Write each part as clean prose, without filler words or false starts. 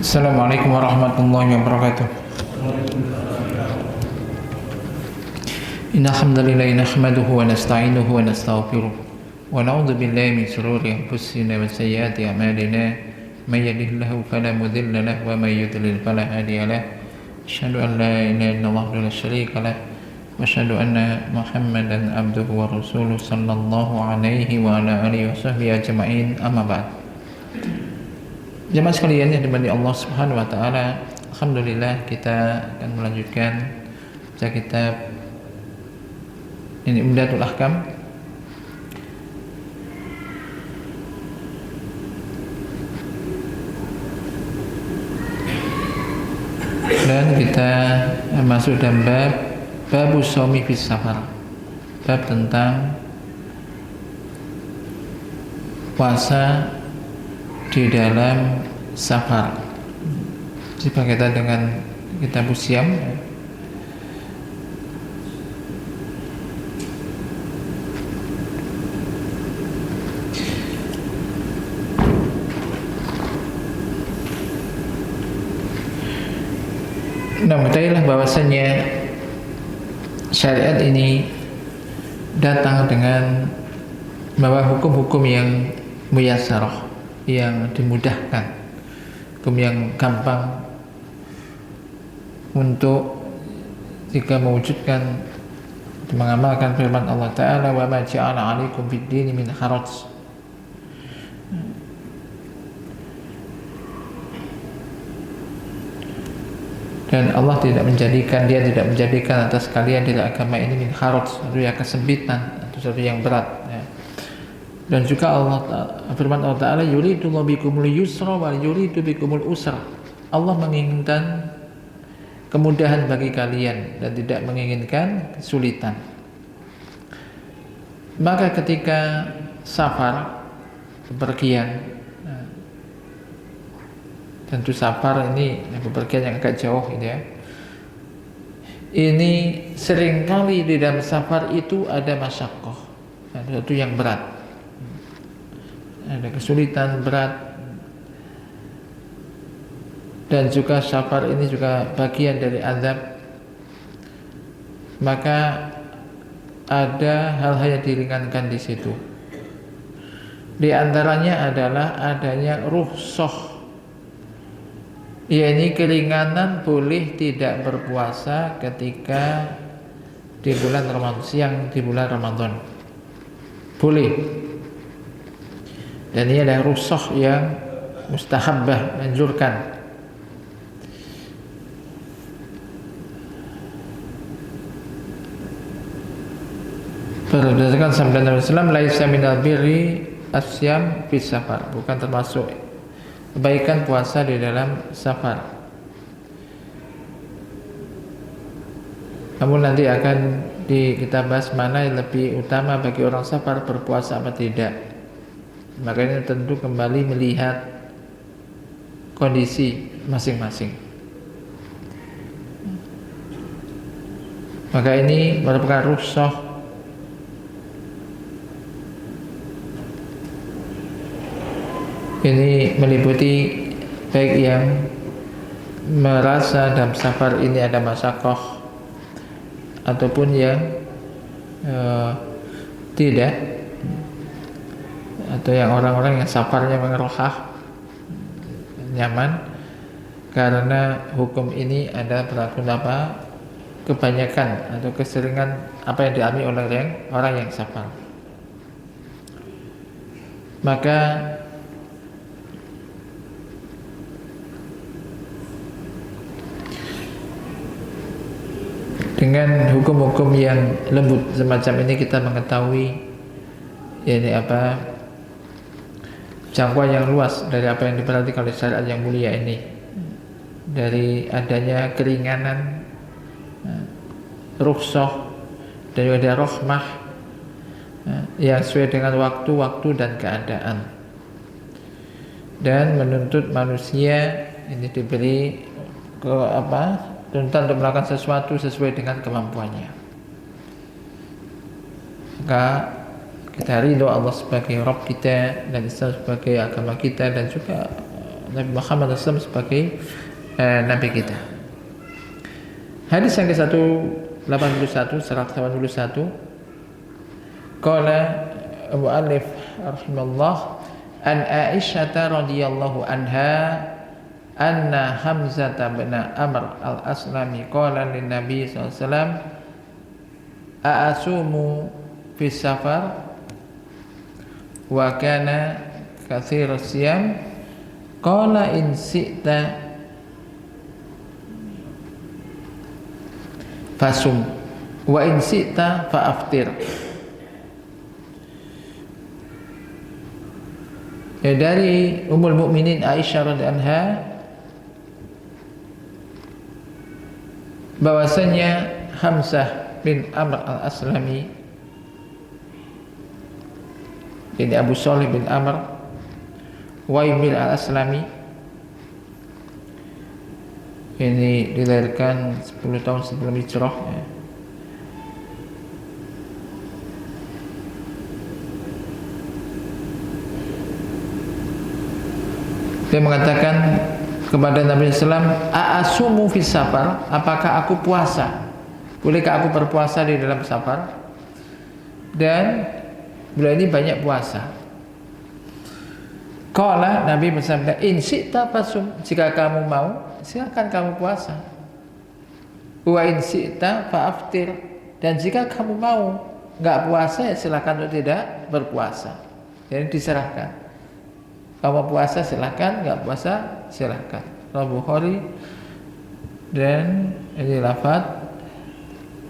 Assalamualaikum warahmatullahi wabarakatuh. Innal hamdalillah nahmaduhu wa nasta'inuhu wa nastaghfiruh wa na'udzu billahi min shururi anfusina wa sayyiati a'malina may yahdihillahu fala mudilla lahu wa may yudlil fala hadiya lahu asyhadu an la ilaha illallah wa la syarika lahu wa asyhadu anna Muhammadan abduhu wa rasuluhu sallallahu alaihi wa ala alihi wa sahbihi ajma'in amma ba'd. Jemaah sekalian yang dimani Allah Subhanahu wa taala, alhamdulillah kita akan melanjutkan baca kitab ini Umdatul Ahkam. Dan kita masuk dalam babus shaumi fis safar. Bab tentang puasa di dalam safar. Jika kita dengan kitab Usyam, nah ketahuilah bahwasanya syariat ini datang dengan membawa hukum-hukum yang muyassarah, yang dimudahkan, hukum yang gampang untuk jika mewujudkan mengamalkan firman Allah Ta'ala, wa ma ja'ala 'alaikum fid dini min haraj. Dan Allah tidak menjadikan atas kalian di agama ini min haraj, sesuatu yang kesempitan atau sesuatu yang berat, ya. Dan juga firman Allah Ta'ala, yuridullahu bikumul yusra wa yuridu bikumul usra. Allah menginginkan kemudahan bagi kalian dan tidak menginginkan kesulitan. Maka ketika safar, bepergian, tentu safar ini bepergian yang agak jauh gitu ya. Ini seringkali di dalam safar itu ada masyaqqah, sesuatu yang berat, ada kesulitan berat. Dan juga safar ini juga bagian dari azab. Maka ada hal-hal yang diringankan di situ. Di antaranya adalah adanya rukhsah, yakni keringanan boleh tidak berpuasa ketika di bulan Ramadan, siang di bulan Ramadan boleh. Dan ini adalah rukhsah yang mustahabbah, menganjurkan. Berdasarkan sabda Nabi sallallahu alaihi wasallam, laisa minal birri asyam fis safar, bukan termasuk kebaikan puasa di dalam safar. Namun nanti akan kita bahas mana yang lebih utama bagi orang safar, berpuasa apa tidak. Makanya tentu kembali melihat kondisi masing-masing. Maka ini merupakan rukhsah ini meliputi baik yang merasa dalam safar ini ada masyaqqah ataupun yang tidak, atau yang orang-orang yang safarnya mengerohah, nyaman, karena hukum ini ada berlaku kebanyakan atau keseringan apa yang dialami oleh orang yang safar. Maka dengan hukum-hukum yang lembut semacam ini kita mengetahui yakni apa jangkauan yang luas dari apa yang diperhatikan oleh syariat yang mulia ini, dari adanya keringanan, rukhsah, dan juga ada rahmah yang sesuai dengan waktu-waktu dan keadaan, dan menuntut manusia ini diberi tuntutan untuk melakukan sesuatu sesuai dengan kemampuannya. Maka kita ridho Allah sebagai Rabb kita dan Islam sebagai agama kita, dan juga Nabi Muhammad SAW sebagai Nabi kita. Hadis yang ke-181 qala mu'allif rahimahullah an Aisyah radhiyallahu anha anna Hamzah bin Amr al-Aslami qala lin Nabi sallallahu alaihi wasallam a'asumu fi safar wa kana katsir siyam qala in si'ta fasum wa in si'ta fa'aftir. Ya, dari Ummul Mukminin Aisyah radhiyallahu anha bahwasanya Hamzah bin Amr al-Aslami ini Abu Salih bin Amr Waimil al-Aslami ini dilahirkan 10 tahun sebelum hijrah ya. Dia mengatakan kepada Nabi SAW, a'asumu fis safar, apakah aku puasa? Bolehkah aku berpuasa di dalam safar? Dan beliau ini banyak puasa. Qala, Nabi bersabda, in syi'ta fasum, jika kamu mau, silakan kamu puasa. Wa in syi'ta fa'aftir, dan jika kamu mau enggak puasa, ya silakan untuk tidak berpuasa. Jadi diserahkan. Kamu puasa silakan, enggak puasa silakan. Rawahu Bukhari, dan ini lafaz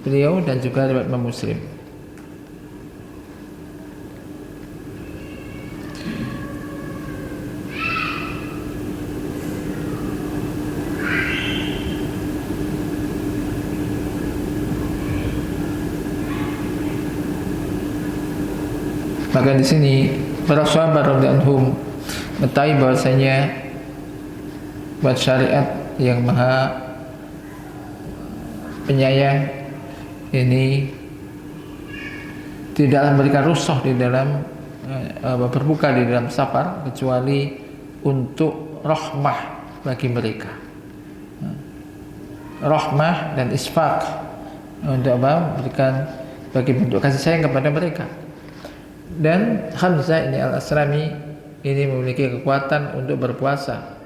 beliau dan juga riwayat Imam Muslim. Maka di sini para sahabat radhiyallahu anhum mengetahui bahwasanya buat syariat yang maha penyayang ini tidak memberikan rukhsah di dalam berbuka di dalam safar kecuali untuk rahmah bagi mereka, rahmah dan isfaq, untuk memberikan bagi bentuk kasih sayang kepada mereka. Dan Hamzah ini al-Aslami ini memiliki kekuatan untuk berpuasa,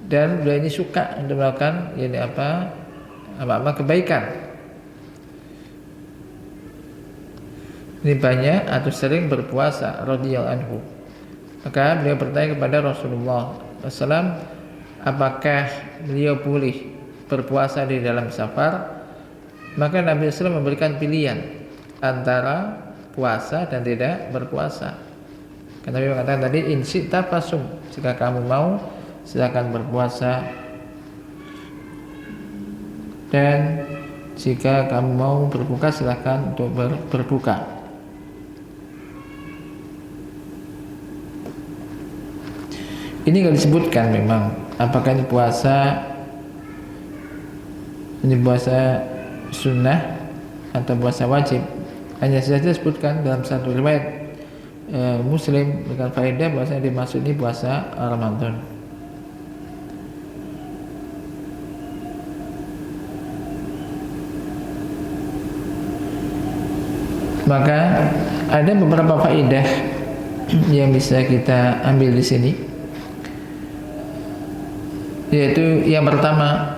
dan beliau ini suka untuk melakukan ini apa kebaikan. Ini banyak atau sering berpuasa radhiyallahu anhu. Maka beliau bertanya kepada Rasulullah SAW, apakah beliau boleh berpuasa di dalam safar? Maka Nabi SAW memberikan pilihan antara puasa dan tidak berpuasa. Karena Nabi mengatakan tadi in syi'ta fasum, jika kamu mau silakan berpuasa, dan jika kamu mau berbuka silakan untuk berbuka. Ini nggak disebutkan memang apakah ini puasa sunnah atau puasa wajib. Hanya saja disebutkan dalam satu riwayat Muslim dengan faedah bahwasanya dimaksud ini puasa Ramadan. Maka ada beberapa faedah yang bisa kita ambil di sini, yaitu yang pertama,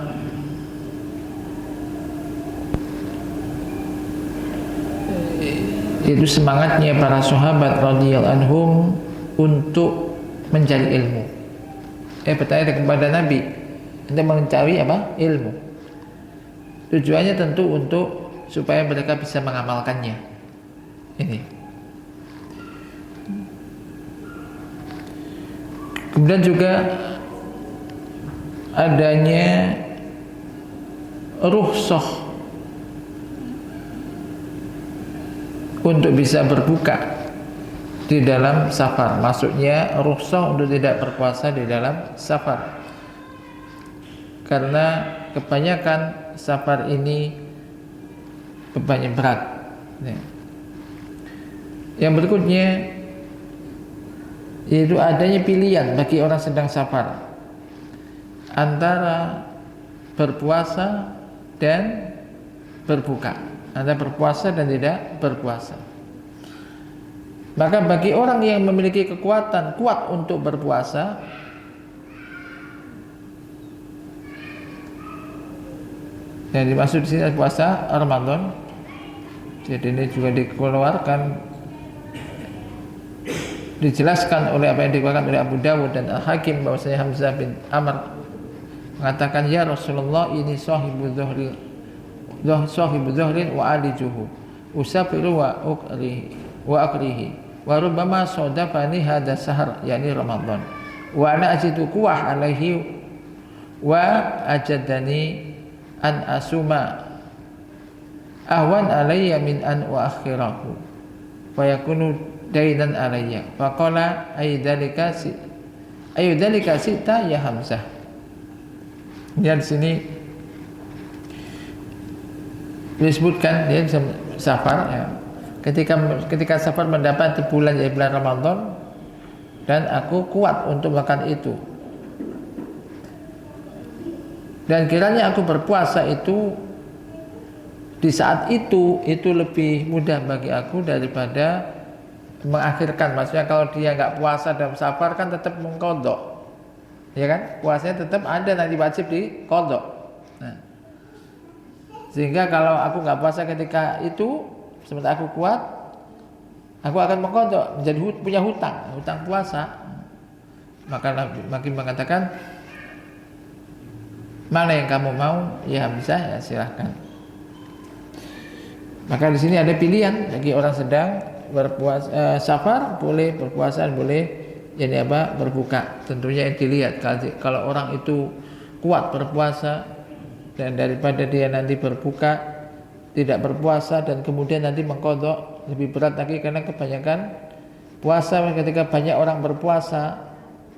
itu semangatnya para sahabat radhiyallahu anhum untuk mencari ilmu. Bertanya kepada Nabi untuk mencari apa? Ilmu. Tujuannya tentu untuk supaya mereka bisa mengamalkannya. Ini. Kemudian juga adanya rukhsah untuk bisa berbuka di dalam safar. Maksudnya rukhsah untuk tidak berpuasa di dalam safar, karena kebanyakan safar ini bebannya berat. Yang berikutnya yaitu adanya pilihan bagi orang sedang safar antara berpuasa dan berbuka, antara berpuasa dan tidak berpuasa. Maka bagi orang yang memiliki kekuatan kuat untuk berpuasa, yang dimaksud di sini puasa Ramadan. Jadi ini juga dikeluarkan, dijelaskan oleh apa yang dikeluarkan oleh Abu Dawud dan Al-Hakim bahwasanya Hamzah bin Amr mengatakan, ya Rasulullah, ini sahibu dhuhrin wa alijuhu usafiru wa akrihi wa rubbama sodafani hadha sahar, yakni Ramadan, wa ana ajidu kuwah alaihi wa ajadani an asuma ahwan alayya min an uakhirahu fa yakunu dainan alayya faqala ayyudhalika sita ya Hamzah. Ya, di sini disebutkan dia safar ya. Ketika safar mendapati bulan Ramadan dan aku kuat untuk makan itu, dan kiranya aku berpuasa itu di saat itu lebih mudah bagi aku daripada mengakhirkan. Maksudnya kalau dia nggak puasa dalam safar kan tetap mengkodok, ya kan? Puasanya tetap ada, nanti wajib dikodok. Nah, sehingga kalau aku nggak puasa ketika itu, sementara aku kuat, aku akan mengkodok, menjadi punya hutang puasa. Maka Nabi mengatakan, mana yang kamu mau ya bisa, ya silahkan. Maka di sini ada pilihan bagi orang sedang berpuasa, safar boleh berpuasa, boleh jadi apa, berbuka. Tentunya yang dilihat, kalau orang itu kuat berpuasa dan daripada dia nanti berbuka tidak berpuasa dan kemudian nanti mengkodok, lebih berat lagi, karena kebanyakan puasa ketika banyak orang berpuasa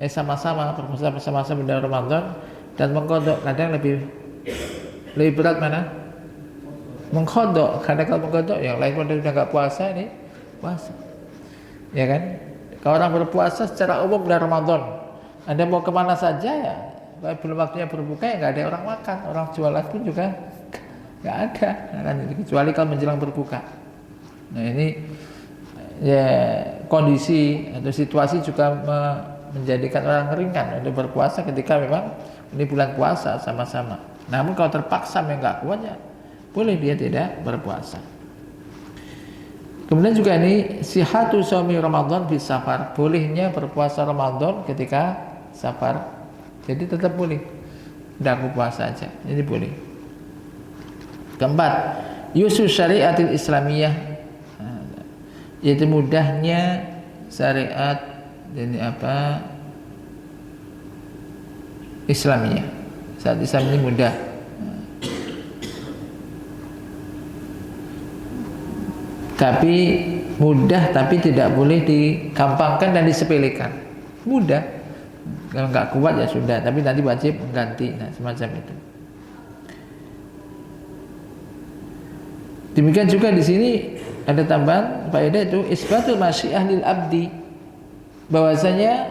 sama-sama berpuasa bersama-sama di Ramadan dan mengkodok, kadang lebih berat mana? Mengkodok. Karena kalau mengkodok yang lain pun sudah nggak puasa, ini puasa, ya kan? Kalau orang berpuasa secara umum bulan Ramadan, Anda mau kemana saja ya, belum waktunya berbuka ya nggak ada orang makan, orang jualan pun juga nggak ada, kan? Kecuali kalau menjelang berbuka. Nah ini ya kondisi atau situasi juga menjadikan orang ringan untuk berpuasa ketika memang ini bulan puasa sama-sama. Namun kalau terpaksa memang nggak kuat ya boleh dia tidak berpuasa. Kemudian juga ini sihatu shaumi Ramadan fi safar, bolehnya berpuasa Ramadan ketika safar. Jadi tetap boleh, tidak aku puasa aja, jadi boleh. Keempat, yusuf syariatil islamiyah, yaitu mudahnya syariat ini apa, Islamiyah. Saat Islam ini mudah. Tapi mudah, tapi tidak boleh digampangkan dan disepelekan. Mudah, kalau nggak kuat ya sudah, tapi nanti wajib mengganti. Nah, semacam itu. Demikian juga di sini ada tambahan faedah, itu isbatul masyiah lil abdi, bahwasanya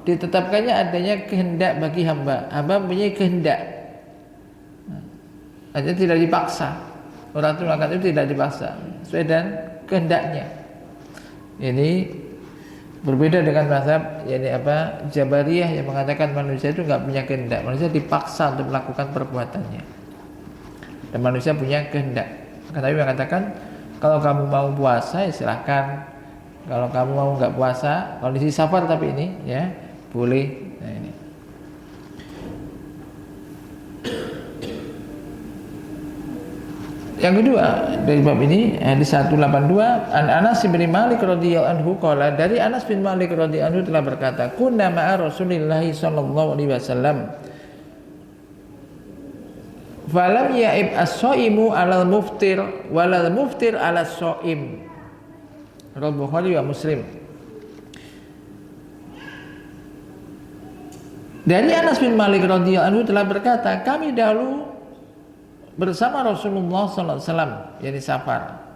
ditetapkannya adanya kehendak bagi hamba. Hamba mempunyai kehendak, artinya tidak dipaksa. Orang itu melakukan itu tidak dipaksa, sesuai dengan kehendaknya. Ini berbeda dengan mazhab yakni apa, Jabariyah yang mengatakan manusia itu nggak punya kehendak, manusia dipaksa untuk melakukan perbuatannya. Dan manusia punya kehendak. Maka Nabi mengatakan, kalau kamu mau puasa ya silahkan, kalau kamu mau nggak puasa, kondisi safar tapi ini ya boleh. Nah, ini. Yang kedua dari bab ini, hadis 182, an Anas bin Malik radhiyallahu anhu qala, dari Anas bin Malik radhiyallahu anhu telah berkata, kunna ma'a Rasulillah sallallahu alaihi wasallam falam ya'ib as-shaimu 'alal muftir walal muftir 'alas shaim. Riwayat Bukhari wa Muslim. Dari Anas bin Malik radhiyallahu anhu telah berkata, kami dahulu bersama Rasulullah sallallahu alaihi wasallam, yakni safar.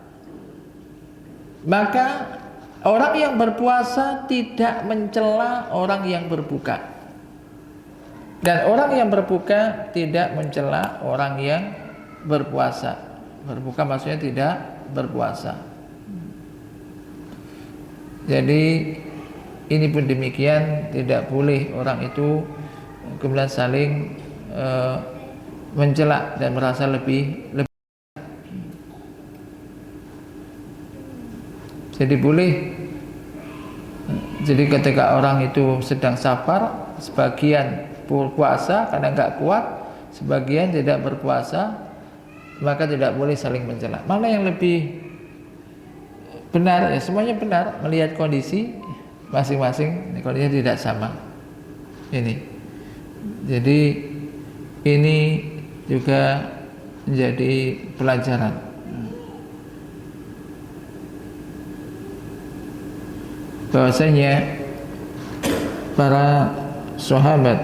Maka orang yang berpuasa tidak mencela orang yang berbuka. Dan orang yang berbuka tidak mencela orang yang berpuasa. Berbuka maksudnya tidak berpuasa. Jadi ini pun demikian, tidak boleh orang itu kemudian saling mencela dan merasa lebih. Jadi boleh. Jadi ketika orang itu sedang safar, sebagian berpuasa karena nggak kuat, sebagian tidak berpuasa, maka tidak boleh saling mencela. Mana yang lebih benar? Ya semuanya benar, melihat kondisi masing-masing, kondisinya tidak sama. Ini, jadi ini juga menjadi pelajaran. Bahwasanya para sahabat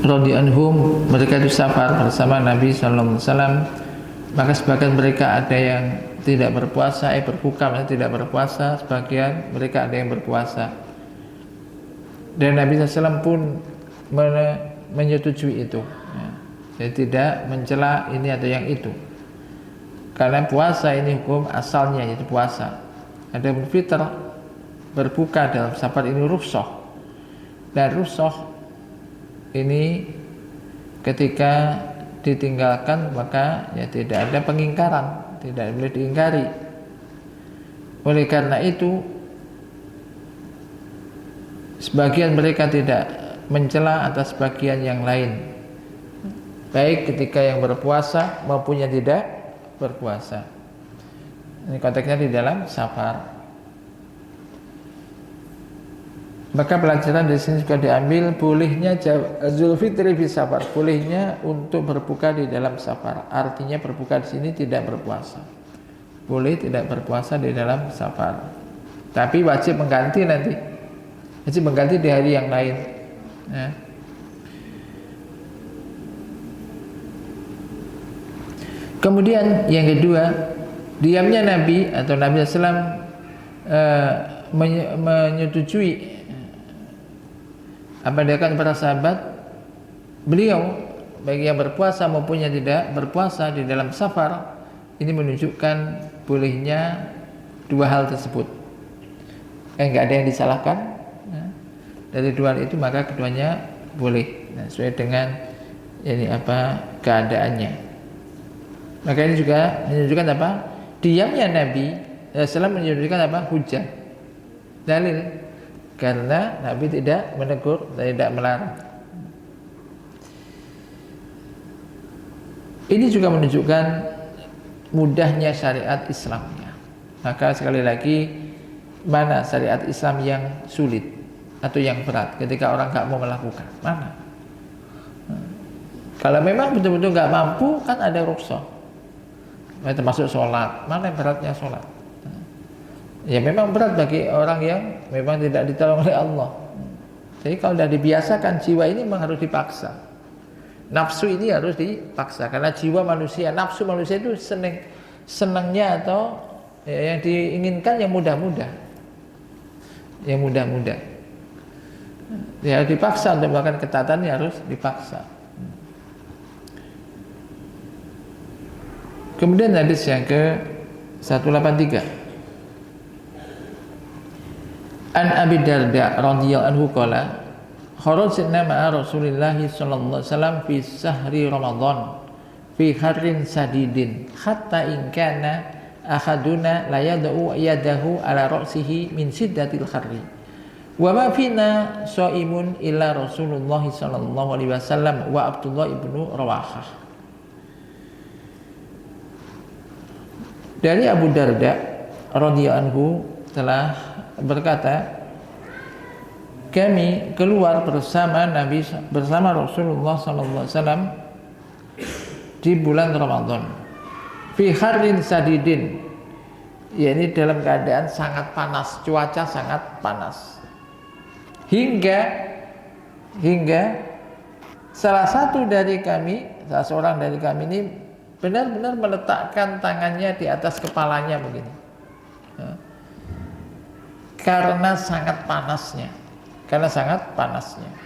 radhiyallahu anhum, mereka itu safar bersama Nabi sallallahu alaihi wasallam, maka sebagian mereka ada yang tidak berpuasa, berbuka maksudnya tidak berpuasa, sebagian mereka ada yang berpuasa. Dan Nabi sallallahu alaihi wasallam pun menyetujui itu. Jadi tidak mencela ini atau yang itu. Karena puasa ini hukum asalnya yaitu puasa. Ada fitrah, berbuka dalam safar ini rukhsah. Dan rukhsah ini ketika ditinggalkan maka ya tidak ada pengingkaran, tidak boleh diingkari. Oleh karena itu sebagian mereka tidak mencela atas sebagian yang lain, baik ketika yang berpuasa maupun yang tidak berpuasa. Ini konteksnya di dalam safar. Maka pelajaran di sini juga diambil bolehnya Zulfitri fi safar, bolehnya untuk berbuka di dalam safar. Artinya berbuka di sini tidak berpuasa. Boleh tidak berpuasa di dalam safar. Tapi wajib mengganti nanti. Wajib mengganti di hari yang lain. Ya. Kemudian yang kedua, diamnya Nabi atau Nabi SAW menyetujui apa yang dilakukan para sahabat beliau, baik yang berpuasa maupun yang tidak berpuasa di dalam safar. Ini menunjukkan bolehnya dua hal tersebut. Enggak ada yang disalahkan. Dari dua hal itu maka keduanya boleh. Nah, sesuai dengan ini apa keadaannya. Maka ini juga menunjukkan apa? Diamnya Nabi SAW menunjukkan apa? Hujah, dalil, karena Nabi tidak menegur, tidak melarang. Ini juga menunjukkan mudahnya syariat Islamnya. Maka sekali lagi, mana syariat Islam yang sulit atau yang berat ketika orang nggak mau melakukan? Mana? Kalau memang betul-betul nggak mampu, kan ada rukhsah. Termasuk sholat, mana yang beratnya sholat? Ya memang berat bagi orang yang memang tidak ditolong oleh Allah. Jadi kalau sudah dibiasakan, jiwa ini memang harus dipaksa. Nafsu ini harus dipaksa, karena jiwa manusia, nafsu manusia itu senangnya atau ya, yang diinginkan yang mudah-mudah, yang mudah-mudah. Ya dipaksa untuk melakukan ketaatan, ya harus dipaksa. Kemudian hadis yang ke 183. An Abi Darda radhiyallahu anhu qala kharajna ma'a Rasulillah sallallahu alaihi wasallam fi sahri Ramadan fi harrin sadidin hatta in kana ahaduna la yad'u yadahu ala ra'sihi min siddatil harri wa ma fina shaimun illa Rasulullah sallallahu alaihi wasallam wa Abdullah ibnu Rawahah. Dari Abu Darda radhiyallahu anhu telah berkata, kami keluar bersama Rasulullah sallallahu alaihi wasallam di bulan Ramadan. Fi harrin sadidin, yakni dalam keadaan sangat panas, cuaca sangat panas. Hingga salah seorang dari kami ini benar-benar meletakkan tangannya di atas kepalanya begini. Karena sangat panasnya. Karena sangat panasnya.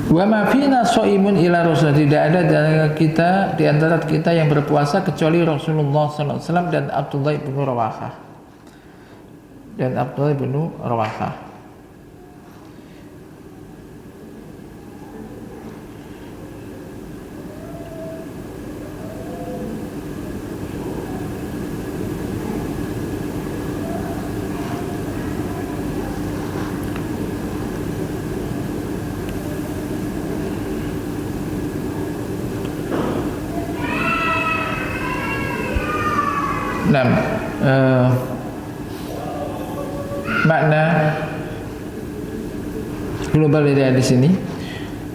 Wa ma fina shaimun ila rasul, tidak ada di antara kita yang berpuasa kecuali Rasulullah sallallahu alaihi wasallam dan Abdullah bin Rawahah. Nah, makna global dari hadis ini,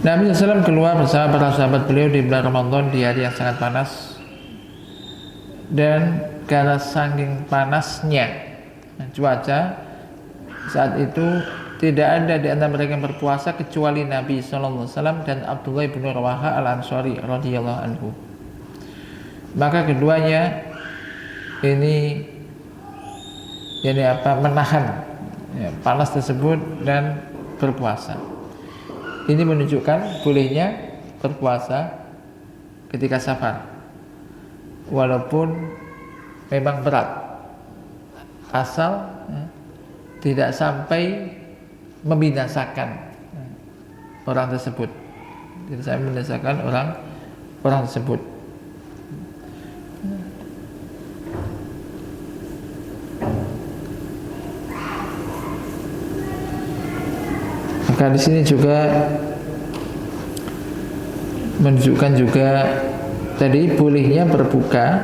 Nabi SAW keluar bersama para sahabat beliau di bulan Ramadan di hari yang sangat panas, dan karena saking panasnya cuaca saat itu tidak ada di antara mereka yang berpuasa kecuali Nabi SAW dan Abdullah bin Rawaha al-Ansari radhiyallahu anhu. Maka keduanya ini menahan panas tersebut dan berpuasa. Ini menunjukkan bolehnya berpuasa ketika safar, walaupun memang berat, asal tidak sampai membinasakan orang tersebut, orang tersebut. Maka di sini juga menunjukkan juga tadi bolehnya berbuka,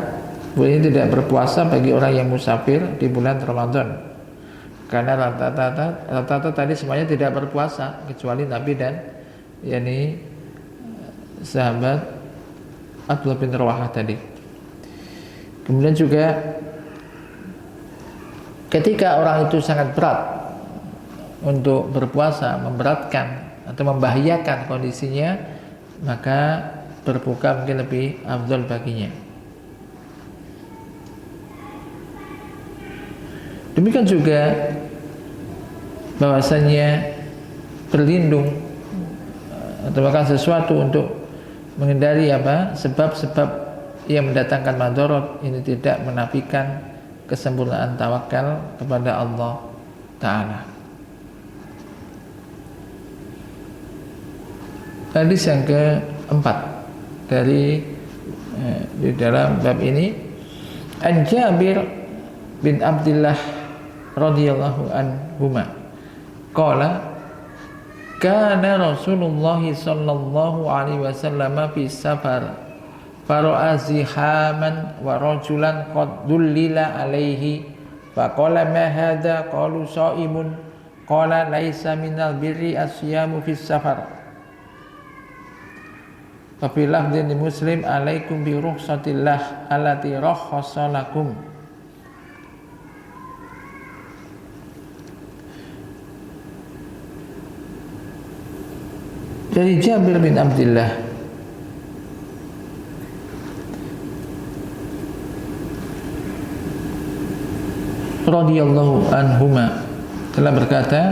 bolehnya tidak berpuasa bagi orang yang musafir di bulan Ramadan. Karena rata-rata tadi semuanya tidak berpuasa kecuali Nabi dan sahabat Abdullah bin Rawahah tadi. Kemudian juga ketika orang itu sangat berat untuk berpuasa, memberatkan atau membahayakan kondisinya, maka berbuka mungkin lebih afdal baginya. Demikian juga bahwasanya berlindung atau melakukan sesuatu untuk menghindari sebab-sebab yang mendatangkan madarat, ini tidak menafikan kesempurnaan tawakal kepada Allah Ta'ala. Hadis yang keempat di dalam bab ini, An Jabir bin Abdullah radhiyallahu anhuma qala kana Rasulullah sallallahu alaihi wasallam fi safar fara'a zihaman wa rajulan qad dullila alaihi faqala ma hadha qalu shaimun qala laisa minal birri asyamu fi safar. Fi lafdhin Muslim alaikum bi rukhsatillah allati rakhasa lakum. Dari Jabir bin Abdullah radhiyallahu anhuma telah berkata,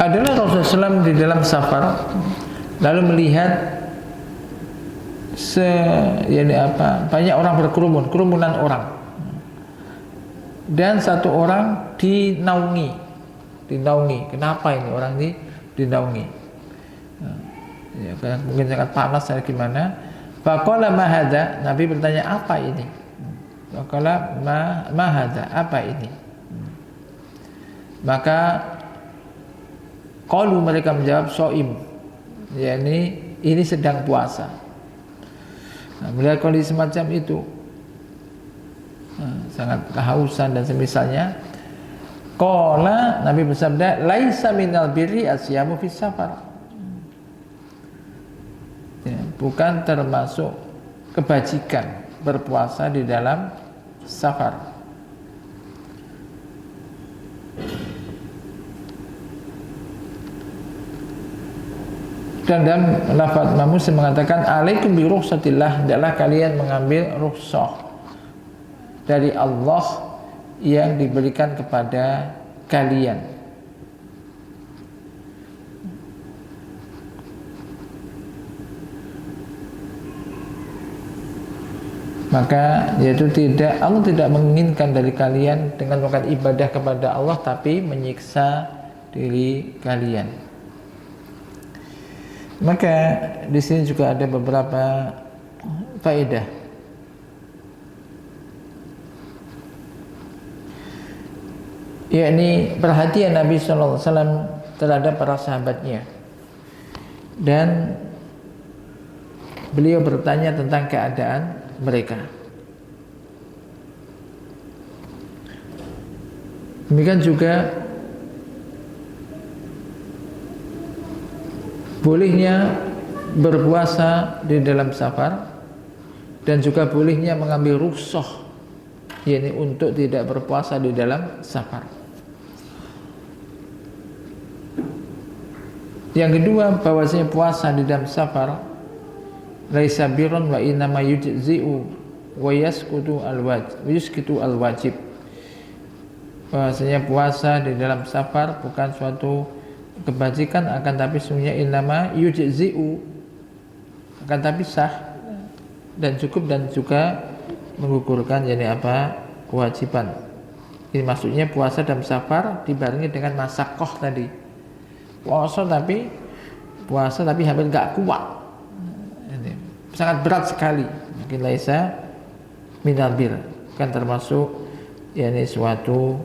adalah Rasulullah SAW di dalam safar lalu melihat banyak orang berkerumun, kerumunan orang, dan satu orang dinaungi. Kenapa ini orang ini dinaungi? Mungkin sangat panas atau gimana. Faqala ma hadza, Nabi bertanya, apa ini? Faqala ma hadza, apa ini? Maka qalu, mereka menjawab, shaim. yakni ini sedang puasa. Nah, melihat kondisi semacam itu, sangat kehausan dan semisalnya, qala, Nabi bersabda, laisa minal birri asyamu fis safar. Ya, bukan termasuk kebajikan berpuasa di dalam safar. Dan dalam lafaz Imam Muslim mengatakan, alaikum bi rukhsatillah, hendaklah kalian mengambil rukhsah dari Allah yang diberikan kepada kalian. Maka yaitu Allah tidak menginginkan dari kalian dengan melakukan ibadah kepada Allah tapi menyiksa diri kalian. Maka di sini juga ada beberapa faedah. Yakni perhatian Nabi sallallahu alaihi wasallam terhadap para sahabatnya. Dan beliau bertanya tentang keadaan mereka. Demikian juga bolehnya berpuasa di dalam safar dan juga bolehnya mengambil rukhsah, yakni untuk tidak berpuasa di dalam safar. Yang kedua, bahwasanya puasa di dalam safar laisa birrun wa innama yujzi'u wa yasqutu al-wajib. Bahwasanya puasa di dalam safar bukan suatu kebajikan, akan tapi sungguhnya innama yujzi'u, akan tapi sah dan cukup dan juga menggugurkan yakni apa? Kewajiban. Ini maksudnya puasa dalam safar dibarengi dengan masyaqqah tadi. Puasa tapi hampir enggak kuat. Ini sangat berat sekali. Mungkin laisa minal bir, kan termasuk yakni suatu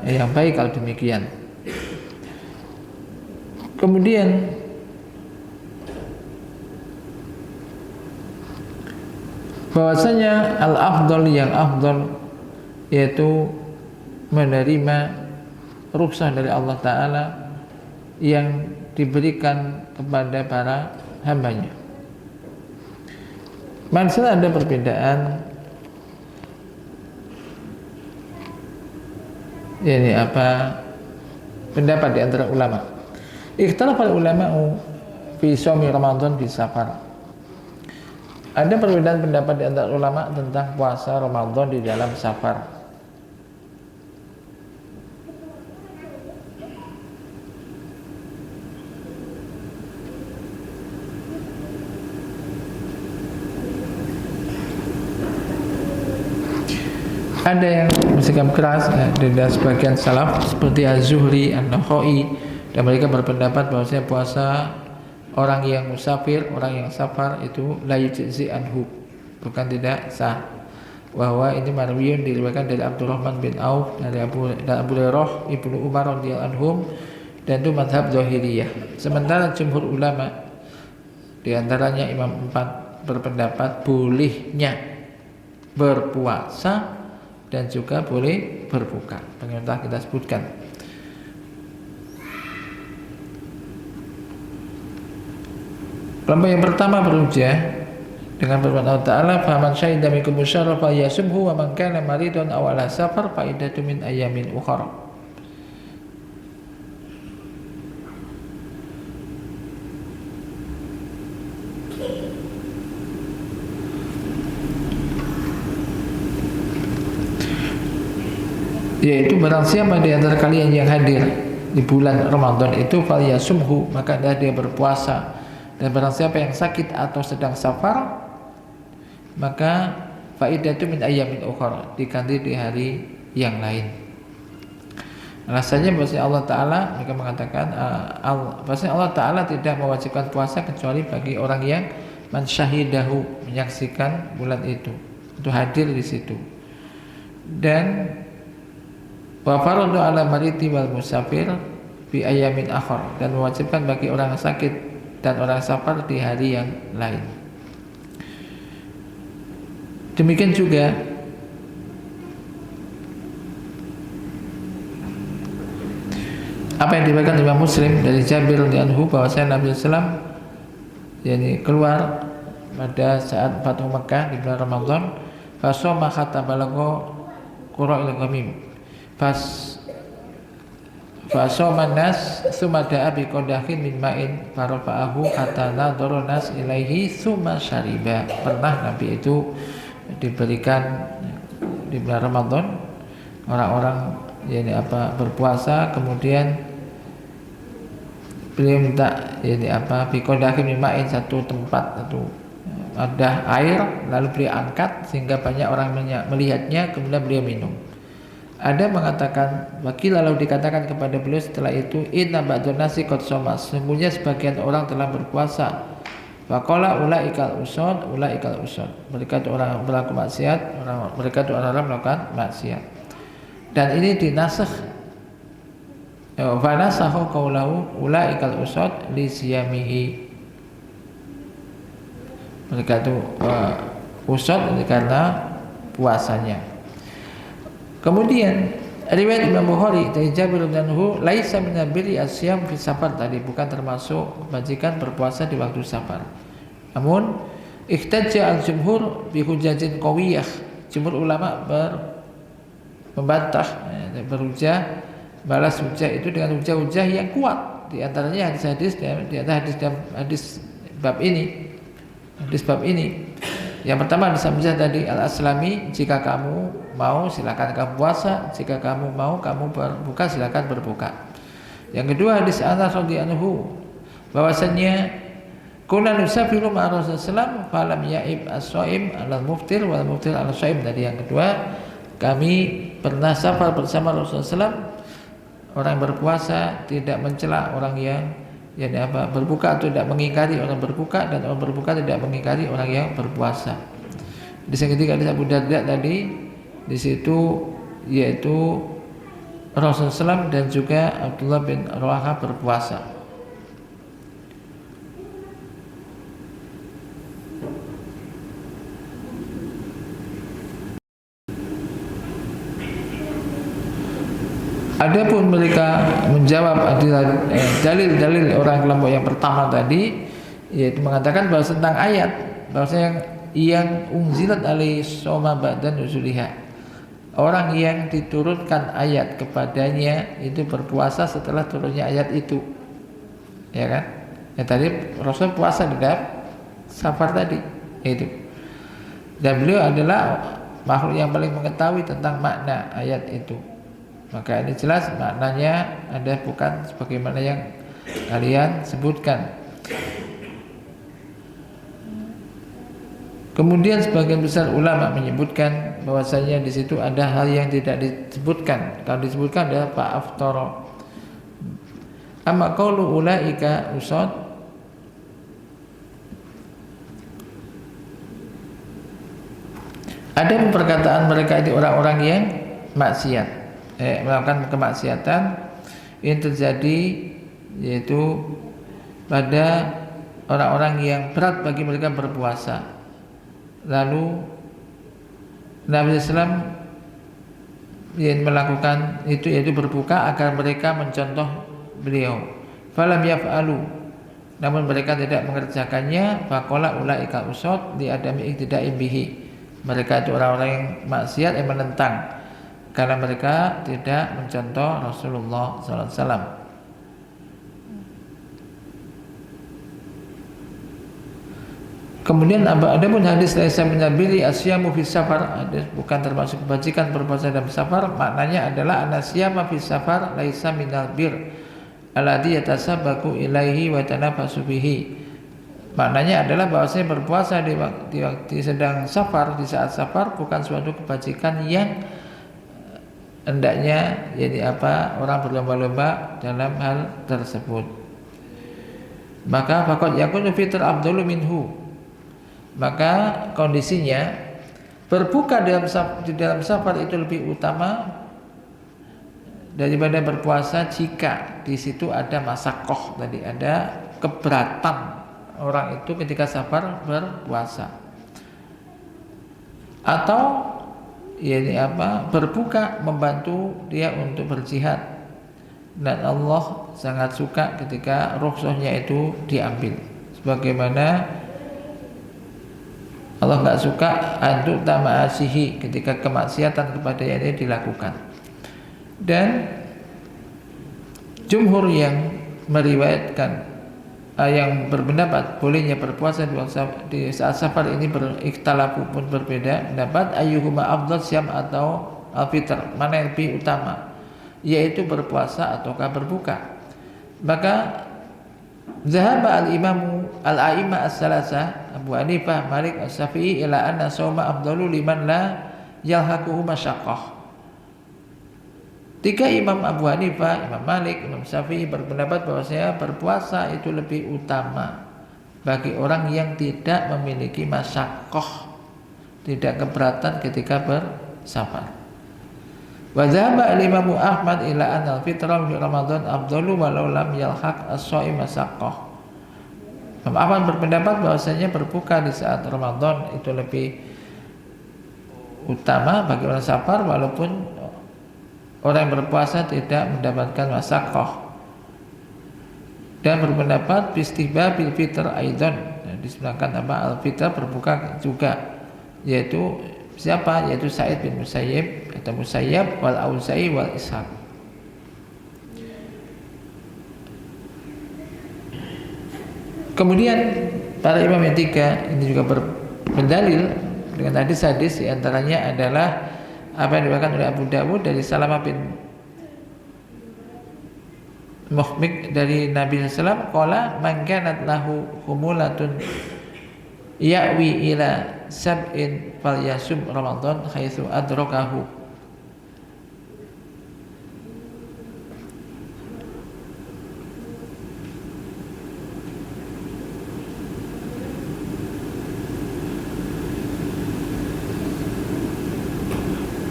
yang baik kalau demikian. Kemudian bahwasanya al-afdal, yang afdal yaitu menerima rukhsah dari Allah Ta'ala yang diberikan kepada para hambanya. Maksudnya ada perbedaan yakni pendapat di antara ulama. Ikhtilafal ulama'u fi shaumi Ramadan di safar. Ada perbedaan pendapat di antara ulama tentang puasa Ramadan di dalam safar. Ada yang bersikap keras dan sebagian salaf seperti Az-Zuhri, An-Nakhai, dan mereka berpendapat bahwasanya puasa orang yang musafir, orang yang safar itu la yujzi anhu, bukan tidak sah. Bahwa ini marwiyun diriwayatkan dari Abdurrahman bin Auf, dari Abu Hurairah, Ibnu Umar radhiyallahu anhum, dan itu mazhab Zahiriyah. Sementara jumhur ulama, di antaranya Imam 4, berpendapat bolehnya berpuasa dan juga boleh berbuka. Yang telah kita sebutkan. Kelompok yang pertama berhujjah dengan firman Allah Ta'ala, faman syahida minkum syahra falyasumhu wa man kana maridun aw ala safar fa iddatu min ayyamin ukhra. Yaitu barang siapa di antara kalian yang hadir di bulan Ramadan itu falyasumhu, maka dia berpuasa. Dan barang siapa yang sakit atau sedang safar, maka faidatu min ayyamin ukhra, diganti di hari yang lain. Alasannya bahwasanya Allah Ta'ala, mereka mengatakan bahwasanya Allah Ta'ala tidak mewajibkan puasa kecuali bagi orang yang mansyahidahu, menyaksikan bulan itu hadir di situ. Dan wa faradu ala mariti wal musafir bi ayyamin akhar, dan mewajibkan bagi orang yang sakit dan orang safar di hari yang lain. Demikian juga apa yang diriwayatkan Imam Muslim dari Jabir radhiyallahu anhu bahwasanya Nabi SAW yakni keluar pada saat Fathu Makkah di bulan Ramadan, fasoma hatta balagha qura'il ghamim, fasoma nas summa da'a bi qadahin min ma'in farafa'ahu hatta nadhara nas ilaihi summa syariba. Pernah Nabi itu diberikan di bulan Ramadan orang-orang yakni berpuasa, kemudian beliau minta yakni biqadahin min ma'in, satu tempat, satu ada air, lalu beliau angkat sehingga banyak orang melihatnya, kemudian beliau minum. Ada mengatakan, wakil lalu dikatakan kepada beliau setelah itu, inna ba'dun nasi qad shoma, sesungguhnya sebagian orang telah berpuasa. Faqala ulaikal usad, mereka itu orang berlaku maksiat, mereka itu orang melakukan maksiat. Dan ini dinasakh, fa nasakhu qaulahu ulaikal usad li siyamihi. Mereka itu usad ini karena puasanya. Kemudian riwayat Imam Bukhari dari Jabir radhiyallahu anhu, laisa minal birri asyam fi safar, tadi bukan termasuk kebajikan berpuasa di waktu safar. Namun ihtajja al-jumhur bi hujjatin qawiyah, jumhur ulama membantah, berhujjah, balas hujjah itu dengan hujjah-hujjah yang kuat. Di antaranya hadis-hadis, di antara hadis bab ini. Hadis bab ini. Yang pertama hadis tadi al-aslami, jika kamu mau silakan kamu puasa, jika kamu mau kamu berbuka silakan berbuka. Yang kedua hadis Anas radhiyallahu anhu bahwasanya kunna nusafiru ma'a Rasulullah falam ya'ib as-shaim 'alal muftir wal muftir 'alal shaim. Tadi yang kedua, kami pernah safar bersama Rasulullah SAW, orang berpuasa tidak mencela orang yang berbuka, atau tidak mengingkari orang berbuka, dan orang berbuka tidak mengingkari orang yang berpuasa. Di sini ketiga hadis Abu Darda tadi, di situ yaitu Rasulullah SAW dan juga Abdullah bin Rawaha berpuasa. Adapun mereka menjawab dalil-dalil orang kelompok yang pertama tadi, yaitu mengatakan bahwa tentang ayat bahwasanya yang unzilat alaihi soma ba'da nuzuliha, orang yang diturunkan ayat kepadanya itu berpuasa setelah turunnya ayat itu, ya kan? Ya tadi Rasul puasa di dalam safar tadi itu, dan beliau adalah makhluk yang paling mengetahui tentang makna ayat itu. Maka ini jelas maknanya ada bukan sebagaimana yang kalian sebutkan. Kemudian sebagian besar ulama menyebutkan bahwasanya di situ ada hal yang tidak disebutkan. Kalau disebutkan adalah fa'aftara. Amma qaulu ulaika usad, ada perkataan mereka itu orang-orang yang maksiat, melakukan kemaksiatan yang terjadi yaitu pada orang-orang yang berat bagi mereka berpuasa. Lalu Nabi SAW yang melakukan itu yaitu berbuka agar mereka mencontoh beliau. Falam yaf'alu, namun mereka tidak mengerjakannya. Faqala ulaika usad li adami iktida'in bihi, mereka itu orang-orang yang maksiat yang menentang karena mereka tidak mencontoh Rasulullah SAW. Kemudian ada pun hadis laisa minal birri asyamu fis safar, bukan termasuk kebajikan berpuasa dalam safar, maknanya adalah anasyama fis safar laisa minal bir alladhi yatasabaqu ilaihi wa tanafasu bihi. Maknanya adalah bahwasanya berpuasa di waktu sedang safar, di saat safar bukan suatu kebajikan yang hendaknya orang berlomba-lomba dalam hal tersebut. Maka faqad yakunu fitr afdalu minhu, maka kondisinya berbuka di dalam safar itu lebih utama daripada berpuasa jika di situ ada masakoh, tadi ada keberatan orang itu ketika safar berpuasa, atau berbuka membantu dia untuk berjihad, dan Allah sangat suka ketika rukhsahnya itu diambil, sebagaimana Allah nggak suka untuk tama'asihi ketika kemaksiatan kepada ini dilakukan. Dan jumhur yang meriwayatkan yang berpendapat bolehnya berpuasa di saat safar ini berikhtilafu pun berbeda pendapat, ayyuhuma afdal syam atau al-fitr, mana yang lebih utama, yaitu berpuasa ataukah berbuka. Maka zahaba al-imamu al-a'imah as-salasa Abu Hanifah, Malik, As-Syafi'i ila anna shauma afdalu liman la yalhaquhu masyaqqah. Tiga imam Abu Hanifah, Imam Malik, Imam Syafi'i berpendapat bahwasanya berpuasa itu lebih utama bagi orang yang tidak memiliki masyaqqah, tidak keberatan ketika bersafar. Wa dhahaba al-Imam Ahmad ila anna al-fitra fi Ramadan afdalu walau lam yalhaq as-shaim masyaqqah. Imam Ahmad berpendapat bahwasanya berbuka di saat Ramadan itu lebih utama bagi orang safar walaupun orang yang berpuasa tidak mendapatkan masyaqqah. Dan berpendapat istihbab bil fitr aidan, disebutkan al-fitr berbuka juga, yaitu siapa? Yaitu Sa'id bin Musayyib atau Musayyab wal Auza'i wal Ishaq. Kemudian para imam yang tiga ini juga berdalil dengan hadis-hadis, diantaranya adalah apa yang diriwayatkan oleh Abu Dawud dari Salamah bin Muhmik dari Nabi SAW, qala man kanat lahu humulatun ya'wi ila sab'in falyasum Ramadan haitsu adrakahu.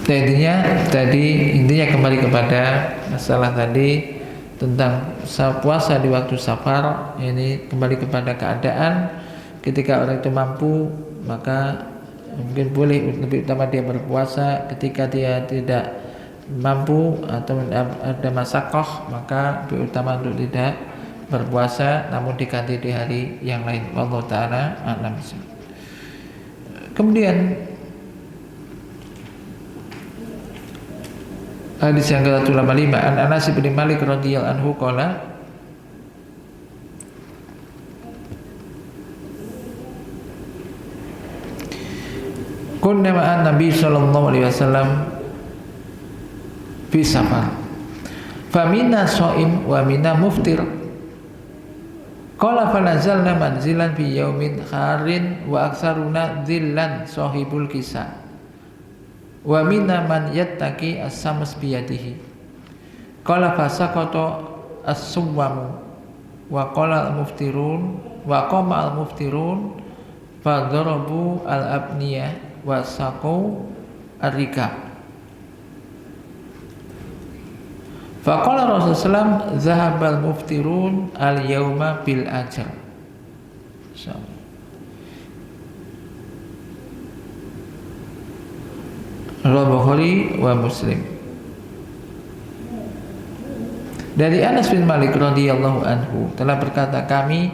Intinya kembali kepada masalah tadi tentang puasa di waktu safar. Ini kembali kepada keadaan ketika orang itu mampu, maka mungkin boleh lebih utama dia berpuasa. Ketika dia tidak mampu atau ada masyaqqah, maka lebih utama untuk tidak berpuasa, namun diganti di hari yang lain. Wallahu ta'ala a'lam. Kemudian hadis yang ke-185, an Anas bin Malik radhiyallahu anhu qala kunna ma'an Nabi sallallahu alaihi wasallam fi safar famina sha'im wa minna muftir qala fanazalna manzilan fi yaumin harin wa aktsaruna dhillan sahibul kisah wa minna man yattaqi as-sams biyadihi qala fasaqata as-suwamu wa qala al-muftirun wa qama al-muftirun fa darabu al-abniyah wa saqu ar-rikab fa qala Rasulullah zahabal muftirun al-yawma bil ajr. Al-Bukhari wa Muslim. Dari Anas bin Malik radhiyallahu anhu telah berkata, kami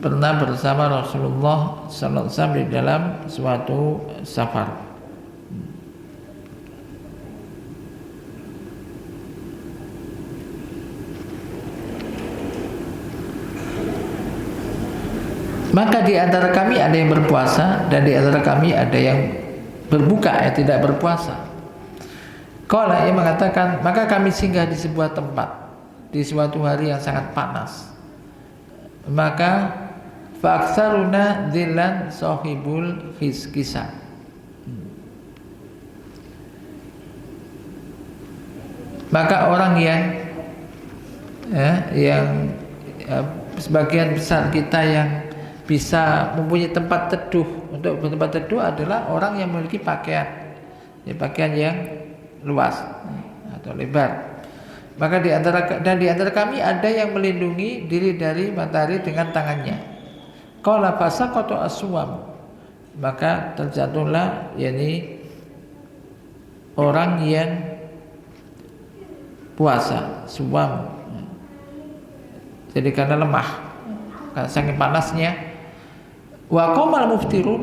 pernah bersama Rasulullah sallallahu alaihi wasallam di dalam suatu safar. Maka di antara kami ada yang berpuasa dan di antara kami ada yang berbuka, tidak berpuasa. Qala, ia mengatakan, maka kami singgah di sebuah tempat di suatu hari yang sangat panas. Maka fa'aksaruna dhillan sahibul kisah. Maka orang yang sebagian besar kita yang bisa mempunyai tempat teduh. Untuk tempat teduh adalah orang yang memiliki pakaian yang luas atau lebar. Maka di antara kami ada yang melindungi diri dari matahari dengan tangannya. Qala fasaqatu aswam, maka terjatuhlah yakni orang yang puasa, suam. Jadi karena lemah, karena saking panasnya. Wa qamal muftirun,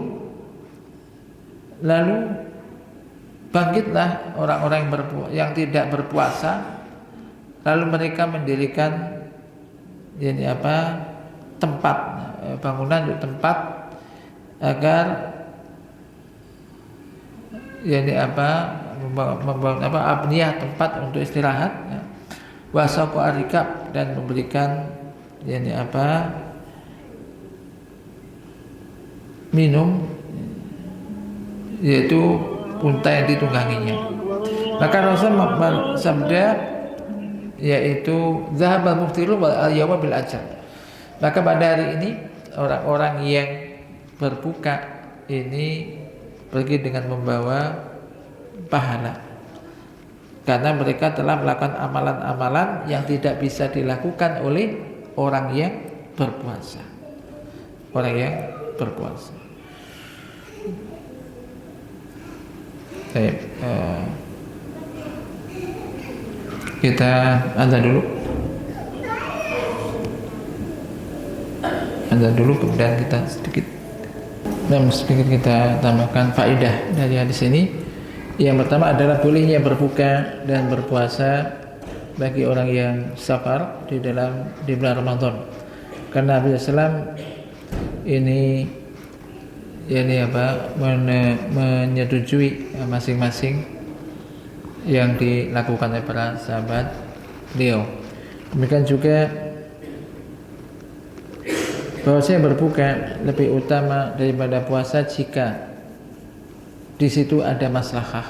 lalu bangkitlah orang-orang yang tidak berpuasa, lalu mereka mendirikan tempat, bangunan untuk tempat agar membangun abniyah, tempat untuk istirahat, wasaqu arikab, dan memberikan minum, yaitu unta yang ditungganginya. Maka Rasul bersabda, yaitu zahabal muftiru wal yawma bil ajal. Maka pada hari ini orang-orang yang berbuka ini pergi dengan membawa pahala, karena mereka telah melakukan amalan-amalan yang tidak bisa dilakukan oleh orang yang berpuasa. Orang yang berpuasa. Baik, kita anda dulu kemudian kita sedikit kita tambahkan faedah dari hadis ini. Yang pertama adalah bolehnya berbuka dan berpuasa bagi orang yang safar di bulan Ramadan, karena Nabi SAW ini menyetujui masing-masing yang dilakukan oleh para sahabat beliau. Demikian juga bahwasanya berbuka lebih utama daripada puasa jika di situ ada maslahah.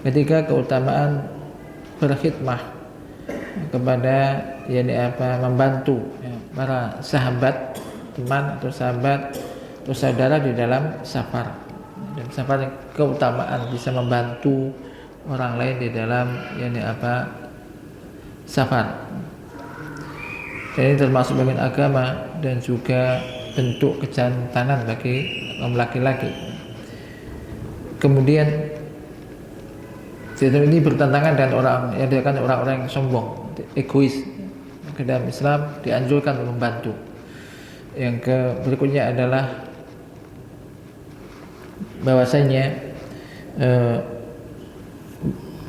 Ketika keutamaan berkhidmah kepada membantu para sahabat, teman atau sahabat atau saudara di dalam safar. Dan safar keutamaan bisa membantu orang lain di dalam safar. Dan ini termasuk bagian agama dan juga bentuk kejantanan bagi kaum laki-laki. Kemudian ini bertentangan dengan orang-orang yang sombong, egois. Ke dalam Islam dianjurkan untuk membantu. Yang berikutnya adalah bahwasanya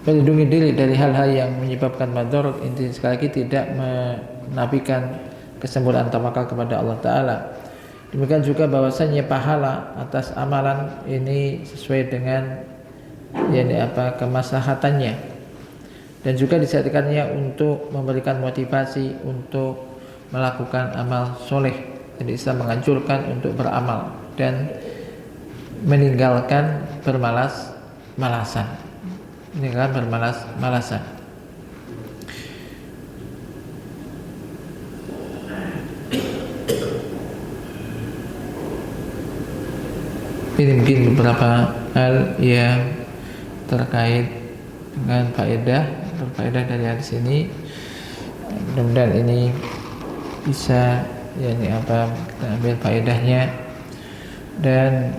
melindungi diri dari hal-hal yang menyebabkan madarat. Intinya sekali lagi tidak menafikan kesempurnaan tawakal kepada Allah Ta'ala. Demikian juga bahwasanya pahala atas amalan ini sesuai dengan kemaslahatannya, dan juga disediakannya untuk memberikan motivasi untuk melakukan amal soleh. Jadi Islam menganjurkan untuk beramal dan meninggalkan bermalas-malasan. Ini mungkin beberapa hal yang terkait dengan berfaedah dari hadis ini. Mudah-mudahan ini bisa kita ambil faedahnya, dan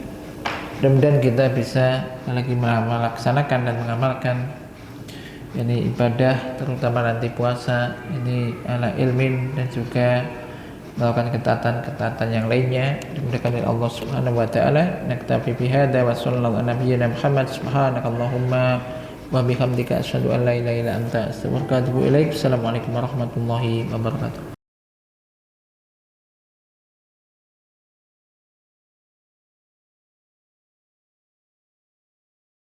mudah-mudahan kita bisa lagi melaksanakan dan mengamalkan ibadah, terutama nanti puasa ini ala ilmin, dan juga melakukan ketatan yang lainnya dimudahkan oleh Allah Subhanahu wa taala. Naktafi bihadza wa sallallahu ala nabiyyina Muhammad. Subhanakallahumma wa bihamdika asyhadu an la ilaha illa anta astaghfiruka wa atubu ilaik. Assalamualaikum warahmatullahi wabarakatuh.